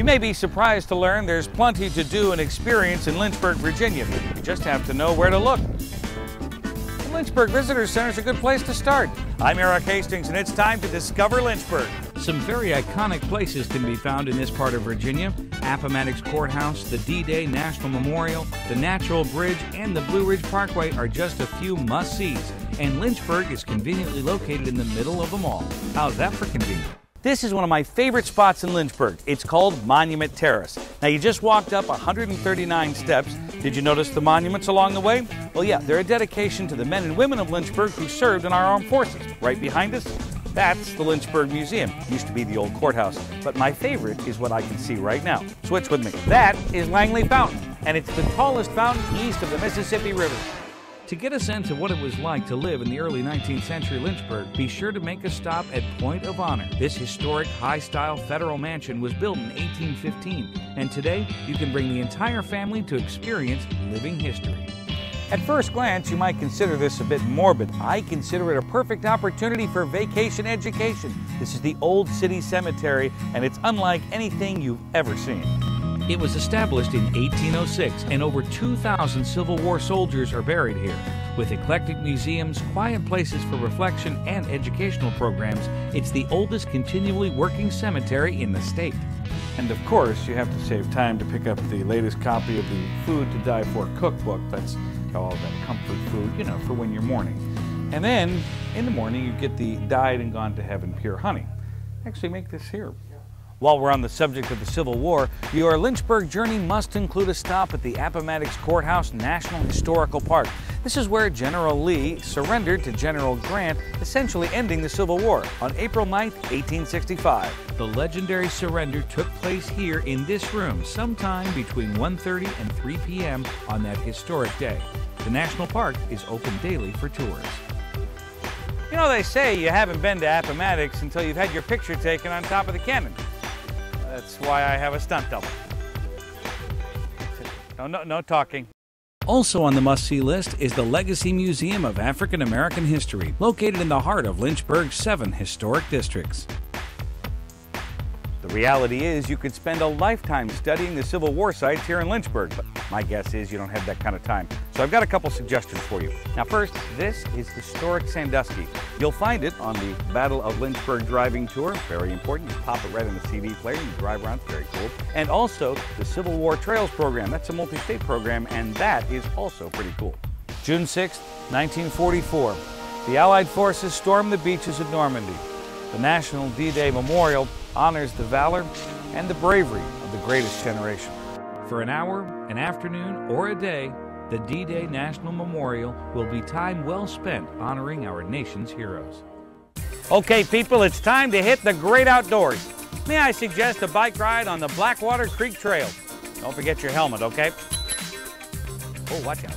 You may be surprised to learn there's plenty to do and experience in Lynchburg, Virginia. You just have to know where to look. The Lynchburg Visitor Center is a good place to start. I'm Eric Hastings, and it's time to discover Lynchburg. Some very iconic places can be found in this part of Virginia. Appomattox Courthouse, the D-Day National Memorial, the Natural Bridge, and the Blue Ridge Parkway are just a few must-sees. And Lynchburg is conveniently located in the middle of them all. How's that for convenient? This is one of my favorite spots in Lynchburg. It's called Monument Terrace. Now, you just walked up 139 steps. Did you notice the monuments along the way? Well, yeah, they're a dedication to the men and women of Lynchburg who served in our armed forces. Right behind us, that's the Lynchburg Museum. It used to be the old courthouse, but my favorite is what I can see right now. Switch with me. That is Langley Fountain, and it's the tallest fountain east of the Mississippi River. To get a sense of what it was like to live in the early 19th century Lynchburg, be sure to make a stop at Point of Honor. This historic, high-style federal mansion was built in 1815, and today you can bring the entire family to experience living history. At first glance, you might consider this a bit morbid. I consider it a perfect opportunity for vacation education. This is the Old City Cemetery, and it's unlike anything you've ever seen. It was established in 1806, and over 2,000 Civil War soldiers are buried here. With eclectic museums, quiet places for reflection, and educational programs, it's the oldest continually working cemetery in the state. And of course, you have to save time to pick up the latest copy of the Food to Die For cookbook. That's all that comfort food, you know, for when you're mourning. And then, in the morning, you get the Died and Gone to Heaven pure honey. Actually, make this here. While we're on the subject of the Civil War, your Lynchburg journey must include a stop at the Appomattox Courthouse National Historical Park. This is where General Lee surrendered to General Grant, essentially ending the Civil War on April 9, 1865. The legendary surrender took place here in this room sometime between 1:30 and 3 p.m. on that historic day. The National Park is open daily for tours. You know, they say you haven't been to Appomattox until you've had your picture taken on top of the cannon. That's why I have a stunt double. No talking. Also on the must-see list is the Legacy Museum of African American History, located in the heart of Lynchburg's 7 historic districts. The reality is you could spend a lifetime studying the Civil War sites here in Lynchburg, but my guess is you don't have that kind of time. So I've got a couple suggestions for you. Now first, this is historic Sandusky. You'll find it on the Battle of Lynchburg driving tour. Very important. You pop it right in the CD player and you drive around. It's very cool. And also the Civil War Trails program. That's a multi-state program, and that is also pretty cool. June 6, 1944. The Allied forces stormed the beaches of Normandy. The National D-Day Memorial honors the valor and the bravery of the greatest generation. For an hour, an afternoon, or a day, the D-Day National Memorial will be time well spent honoring our nation's heroes. Okay, people, it's time to hit the great outdoors. May I suggest a bike ride on the Blackwater Creek Trail? Don't forget your helmet, okay? Oh, watch out.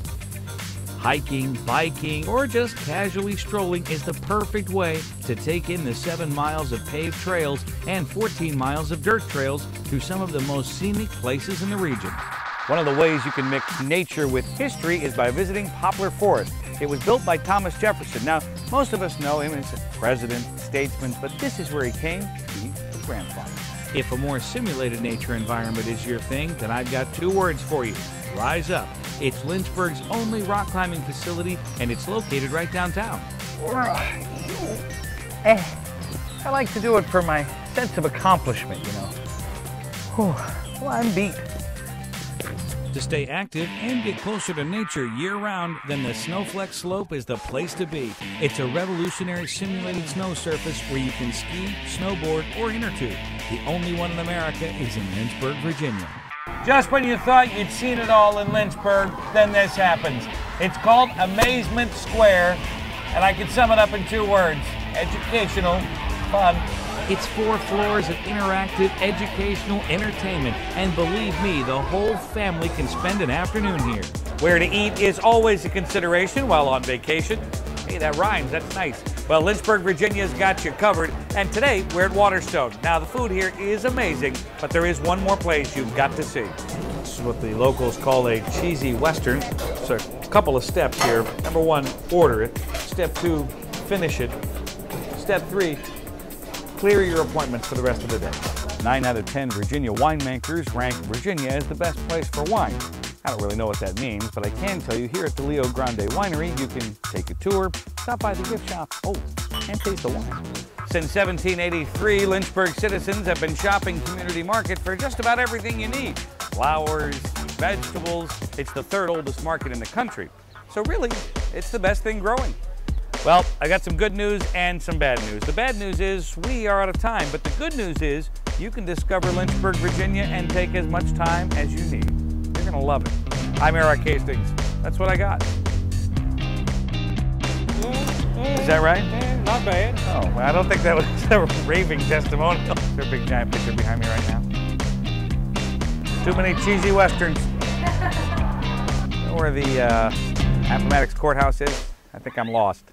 Hiking, biking, or just casually strolling is the perfect way to take in the 7 miles of paved trails and 14 miles of dirt trails through some of the most scenic places in the region. One of the ways you can mix nature with history is by visiting Poplar Forest. It was built by Thomas Jefferson. Now, most of us know him as a president, statesman, but this is where he came to meet his grandfather. If a more simulated nature environment is your thing, then I've got 2 words for you. Rise Up. It's Lynchburg's only rock climbing facility, and it's located right downtown. I like to do it for my sense of accomplishment, you know. Well, I'm beat. To stay active and get closer to nature year-round, then the Snowflex Slope is the place to be. It's a revolutionary simulated snow surface where you can ski, snowboard, or inner tube. The only one in America is in Lynchburg, Virginia. Just when you thought you'd seen it all in Lynchburg, then this happens. It's called Amazement Square, and I can sum it up in 2 words: educational, fun. It's 4 floors of interactive, educational entertainment, and believe me, the whole family can spend an afternoon here. Where to eat is always a consideration while on vacation. Hey, that rhymes, that's nice. Well, Lynchburg, Virginia's got you covered, and today we're at Waterstone. Now, the food here is amazing, but there is one more place you've got to see. This is what the locals call a cheesy Western. So a couple of steps here. Number 1, order it. Step 2, finish it. Step 3, clear your appointments for the rest of the day. 9 out of 10 Virginia winemakers rank Virginia as the best place for wine. I don't really know what that means, but I can tell you here at the Leo Grande Winery, you can take a tour, stop by the gift shop, and taste the wine. Since 1783, Lynchburg citizens have been shopping Community Market for just about everything you need. Flowers, vegetables. It's the third oldest market in the country. So really, it's the best thing growing. Well, I got some good news and some bad news. The bad news is we are out of time, but the good news is you can discover Lynchburg, Virginia and take as much time as you need. You're gonna love it. I'm Eric Hastings. That's what I got. Is that right? Not bad. Oh, well, I don't think that was a raving testimonial. There's a big giant picture behind me right now. Too many cheesy westerns. Where the Appomattox Courthouse is, I think I'm lost.